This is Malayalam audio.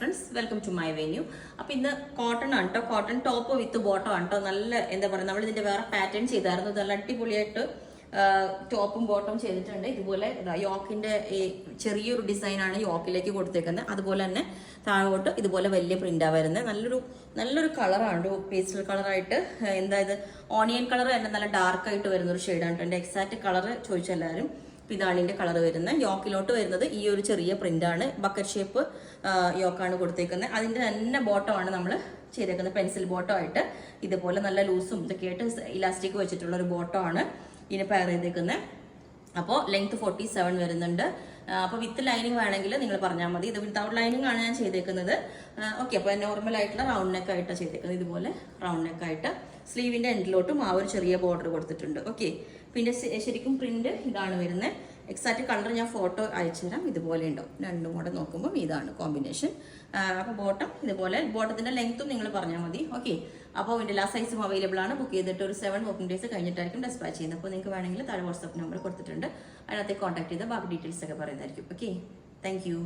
Friends, welcome to my venue. അപ്പോൾ ഇന്ന് കോട്ടൺ ആണ് കേട്ടോ, കോട്ടൺ ടോപ്പ് വിത്ത് ബോട്ടം ആണ് കേട്ടോ. നല്ല എന്താ പറയുക, നമ്മൾ ഇതിന്റെ വേറെ പാറ്റേൺ ചെയ്തായിരുന്നു. നല്ല അടിപൊളിയായിട്ട് ടോപ്പും ബോട്ടവും ചെയ്തിട്ടുണ്ട്. ഇതുപോലെ യോക്കിന്റെ ചെറിയൊരു ഡിസൈനാണ് യോക്കിലേക്ക് കൊടുത്തേക്കുന്നത്. അതുപോലെ തന്നെ താഴോട്ട് ഇതുപോലെ വലിയ പ്രിന്റാണ് വരുന്നത്. നല്ലൊരു കളറാണ്, ഒരു പേസ്റ്റൽ കളറായിട്ട്. എന്താ ഇത്, ഓണിയൻ കളർ തന്നെ നല്ല ഡാർക്കായിട്ട് വരുന്ന ഒരു ഷെയ്ഡാണ്. എൻ്റെ എക്സാക്ട് കളർ ചോദിച്ചെല്ലാവരും. ഇതാണ് ഇതിന്റെ കളർ വരുന്നത്. യോക്കിലോട്ട് വരുന്നത് ഈ ഒരു ചെറിയ പ്രിന്റാണ്, ബക്കറ്റ് ഷേപ്പ് യോക്കാണ് കൊടുത്തേക്കുന്നത്. അതിന്റെ തന്നെ ബോട്ടമാണ് നമ്മൾ ചെയ്തേക്കുന്നത്, പെൻസിൽ ബോട്ടം ആയിട്ട്. ഇതുപോലെ നല്ല ലൂസും ഇതൊക്കെ ആയിട്ട് ഇലാസ്റ്റിക് വെച്ചിട്ടുള്ള ഒരു ബോട്ടം ആണ് ഇതിന് പെയർ ചെയ്തേക്കുന്നത്. അപ്പോൾ ലെങ്ത് 47 വരുന്നുണ്ട്. അപ്പോൾ വിത്ത് ലൈനിങ് വേണമെങ്കിൽ നിങ്ങൾ പറഞ്ഞാൽ മതി. ഇത് വിത്തൗട്ട് ലൈനിങ് ആണ് ഞാൻ ചെയ്തേക്കുന്നത്. ഓക്കെ, അപ്പോൾ നോർമൽ ആയിട്ടുള്ള റൗണ്ട് നെക്ക് ആയിട്ടാണ് ചെയ്തേക്കുന്നത്. ഇതുപോലെ റൗണ്ട് നെക്ക് ആയിട്ട് സ്ലീവിന്റെ എൻഡിലോട്ടും ആ ഒരു ചെറിയ ബോർഡർ കൊടുത്തിട്ടുണ്ട്. ഓക്കെ, പിന്നെ ശരിക്കും പ്രിന്റ് ഇതാണ് വരുന്നത്. എക്സാക്ട് കളർ ഞാൻ ഫോട്ടോ അയച്ചു തരാം. ഇതുപോലെ ഉണ്ടാവും, രണ്ടും കൂടെ നോക്കുമ്പോൾ ഇതാണ് കോമ്പിനേഷൻ. അപ്പോൾ ബോട്ടം ഇതുപോലെ, ബോട്ടത്തിന്റെ ലെങ്ത്തും നിങ്ങൾ പറഞ്ഞാൽ മതി. ഓക്കെ, അപ്പോൾ ഇതിന്റെ എല്ലാ സൈസും അവൈലബിൾ ആണ്. ബുക്ക് ചെയ്തിട്ട് ഒരു 7 വർക്കിംഗ് ഡേയ്സ് കഴിഞ്ഞിട്ടായിരിക്കും ഡെസ്പാച്ച് ചെയ്യുന്നത്. അപ്പോൾ നിങ്ങൾക്ക് വേണമെങ്കിൽ താഴെ വാട്സ്ആപ്പ് നമ്പർ കൊടുത്തിട്ടുണ്ട്, അതിനകത്തേക്ക് കോൺടാക്ട് ചെയ്താൽ ബാക്കി ഡീറ്റെയിൽസ് ഒക്കെ പറയുന്നതായിരിക്കും. Okay, thank you.